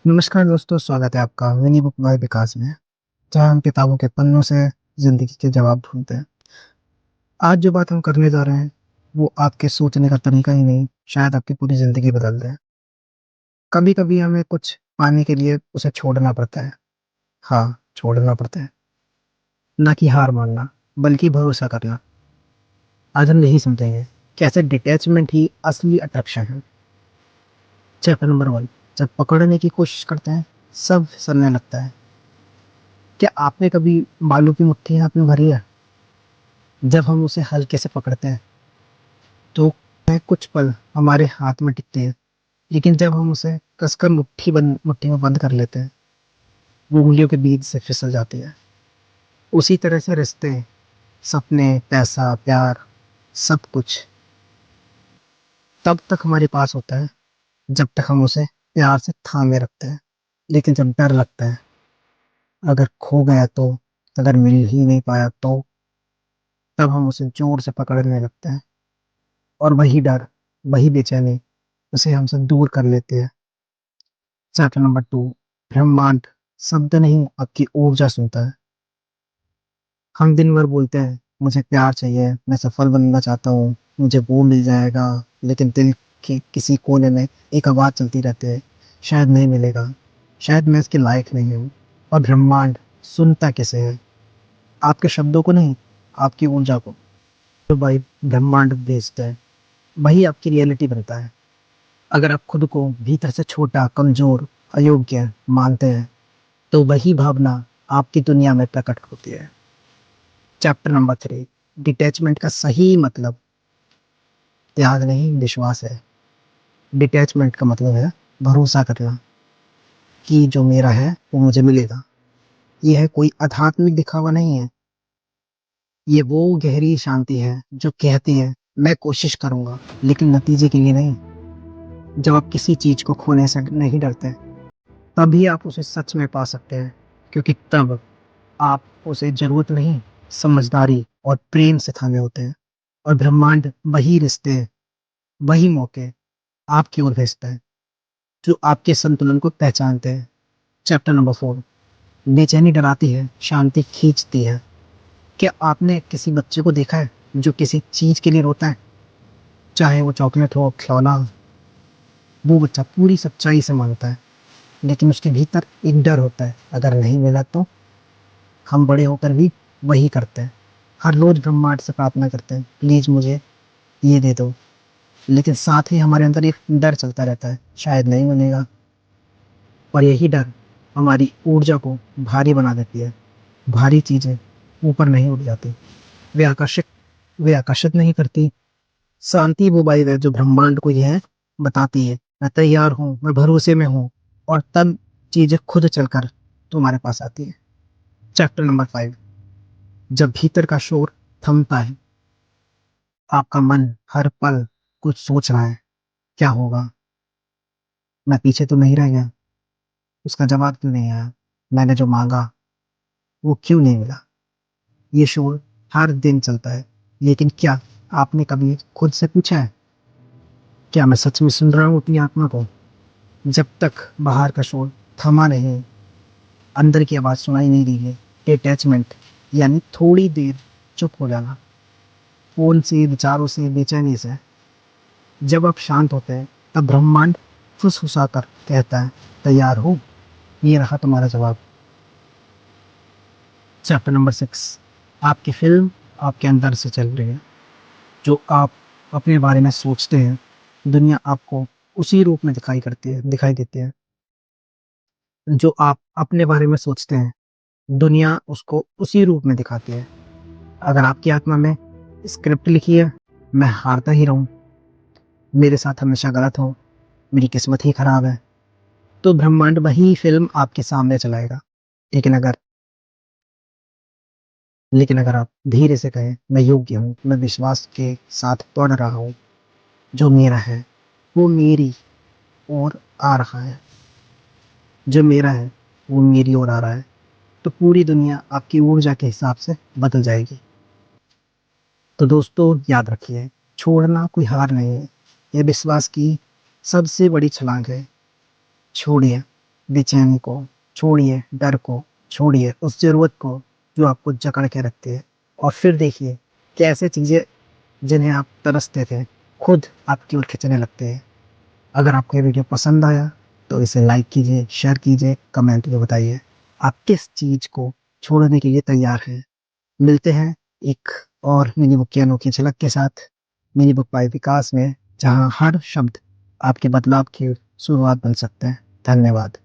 नमस्कार दोस्तों, स्वागत है आपका मिनी बुक बाय विकास में, जहाँ हम किताबों के पन्नों से ज़िंदगी के जवाब ढूँढते हैं। आज जो बात हम करने जा रहे हैं, वो आपके सोचने का तरीका ही नहीं, शायद आपकी पूरी ज़िंदगी बदल दे। कभी-कभी हमें कुछ पाने के लिए उसे छोड़ना पड़ता है। हाँ, छोड़ना पड़ता है, ना कि हार मानना, बल्कि भरोसा करना। आज हम यही समझेंगे, कैसे डिटैचमेंट ही असली अट्रैक्शन है। चैप्टर नंबर 1, जब पकड़ने की कोशिश करते हैं, सब फिसलने लगता है। क्या आपने कभी बालू की मुट्ठी हाथ में भरी है? जब हम उसे हल्के से पकड़ते हैं तो वह कुछ पल हमारे हाथ में टिकती है, लेकिन जब हम उसे कसकर मुट्ठी में बंद कर लेते हैं, वो उंगलियों के बीच से फिसल जाती है। उसी तरह से रिश्ते, सपने, पैसा, प्यार, सब कुछ तब तक हमारे पास होता है जब तक हम उसे प्यार से थामे रखते हैं। लेकिन जब डर लगता है, अगर खो गया तो, अगर मिल ही नहीं पाया तो, तब हम उसे जोर से पकड़ने लगते हैं। और वही डर, वही बेचैनी उसे हमसे दूर कर लेती है। चैप्टर नंबर 2, ब्रह्मांड शब्द नहीं, आपकी ऊर्जा सुनता है। हम दिन भर बोलते हैं, मुझे प्यार चाहिए, मैं सफल बनना चाहता हूँ, मुझे वो मिल जाएगा। लेकिन दिल के किसी कोने में एक आवाज़ चलती रहती है, शायद नहीं मिलेगा, शायद मैं इसके लायक नहीं हूँ। और ब्रह्मांड सुनता कैसे है? आपके शब्दों को नहीं, आपकी ऊर्जा को। जो भाई ब्रह्मांड भेजता है, वही आपकी रियलिटी बनता है। अगर आप खुद को भीतर से छोटा, कमजोर, अयोग्य मानते हैं, तो वही भावना आपकी दुनिया में प्रकट होती है। चैप्टर नंबर 3, डिटैचमेंट का सही मतलब त्याग नहीं, विश्वास है। डिटैचमेंट का मतलब है भरोसा करना कि जो मेरा है वो मुझे मिलेगा। यह है कोई आध्यात्मिक दिखावा नहीं है, ये वो गहरी शांति है जो कहती है, मैं कोशिश करूंगा लेकिन नतीजे के लिए नहीं। जब आप किसी चीज को खोने से नहीं डरते, तभी आप उसे सच में पा सकते हैं, क्योंकि तब आप उसे जरूरत नहीं, समझदारी और प्रेम से थामे होते हैं। और ब्रह्मांड वही रिश्ते, वही मौके आपकी ओर भेजता है जो आपके संतुलन को पहचानते हैं। चैप्टर नंबर 4, बेचैनी डराती है, शांति खींचती है। क्या आपने किसी बच्चे को देखा है जो किसी चीज के लिए रोता है? चाहे वो चॉकलेट हो, खिलौना हो, वो बच्चा पूरी सच्चाई से मांगता है, लेकिन उसके भीतर एक डर होता है, अगर नहीं मिला तो। हम बड़े होकर भी वही करते हैं, हर रोज ब्रह्मांड से प्रार्थना करते हैं, प्लीज मुझे ये दे दो। लेकिन साथ ही हमारे अंदर एक डर चलता रहता है, शायद नहीं मिलेगा। और यही डर हमारी ऊर्जा को भारी बना देती है। भारी चीजें ऊपर नहीं उड़ जाती, वे आकर्षित वे आकर्षित नहीं करती। शांति वो वायु है जो ब्रह्मांड को यह बताती है, मैं तैयार हूँ, मैं भरोसे में हूँ। और तब चीजें खुद चलकर तुम्हारे पास आती है। चैप्टर नंबर 5, जब भीतर का शोर थमता है, आपका मन हर पल कुछ सोच रहा है, क्या होगा, मैं पीछे तो नहीं रह गया, उसका जवाब क्यों नहीं आया, मैंने जो मांगा वो क्यों नहीं मिला। ये शोर हर दिन चलता है, लेकिन क्या आपने कभी खुद से पूछा है, क्या मैं सच में सुन रहा हूँ अपनी आत्मा को? जब तक बाहर का शोर थमा नहीं, अंदर की आवाज सुनाई नहीं दी है, डिटैचमेंट यानी थोड़ी देर चुप हो जाना, फोन से, विचारों से, बेचैनी से। जब आप शांत होते हैं, तब ब्रह्मांड फुसफुसाकर कहता है, तैयार हो, ये रहा तुम्हारा जवाब। चैप्टर नंबर 6, आपकी फिल्म आपके अंदर से चल रही है। जो आप अपने बारे में सोचते हैं, दुनिया आपको उसी रूप में दिखाई देती है। जो आप अपने बारे में सोचते हैं, दुनिया उसको उसी रूप में दिखाती है। अगर आपकी आत्मा में स्क्रिप्ट लिखी है, मैं हारता ही रहूं, मेरे साथ हमेशा गलत हो, मेरी किस्मत ही खराब है, तो ब्रह्मांड वही फिल्म आपके सामने चलाएगा। लेकिन अगर लेकिन अगर आप धीरे से कहें, मैं योग्य हूँ, मैं विश्वास के साथ पढ़ रहा हूँ, जो मेरा है वो मेरी ओर आ रहा है, जो मेरा है वो मेरी ओर आ रहा है, तो पूरी दुनिया आपकी ऊर्जा के हिसाब से बदल जाएगी। तो दोस्तों याद रखिए, छोड़ना कोई हार नहीं है, यह विश्वास की सबसे बड़ी छलांग है। छोड़िए, बेचैनी को छोड़िए, डर को छोड़िए, उस ज़रूरत को जो आपको जकड़ के रखती है, और फिर देखिए कैसे चीज़ें जिन्हें आप तरसते थे, खुद आपकी ओर खींचने लगते हैं। अगर आपको ये वीडियो पसंद आया तो इसे लाइक कीजिए, शेयर कीजिए, कमेंट में बताइए आप किस चीज़ को छोड़ने के लिए तैयार हैं। मिलते हैं एक और मिनी बुक की अनोखी झलक के साथ, मिनी बुक बाय विकास में, जहाँ हर शब्द आपके बदलाव की शुरुआत बन सकते हैं। धन्यवाद।